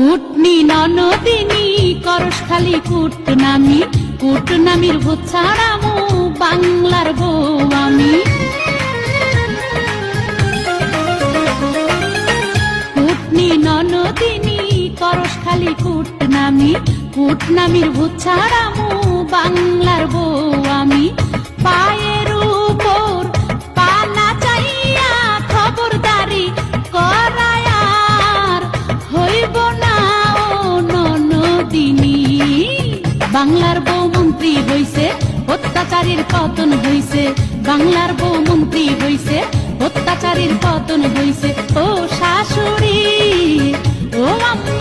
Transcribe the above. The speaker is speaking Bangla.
কুটনি ননদিনী করসখালি কুটনামির ভূত ছাড়ামু বাংলার বউ আমি। কুটনি ননদিনী করসখালি কুটনামির ভূত ছাড়ামু বাংলার বউ আমি। পায়ের উপর পানা চাইয়া খবরদারি করায়ার হইব না ও ননদিনী। বাংলার বউ মন্ত্রী হইছে অত্যাচারীর পতন হইছে, বাংলার বউ মন্ত্রী হইছে অত্যাচারীর পতন হইছে। ও শাশুড়ি ও আম্মা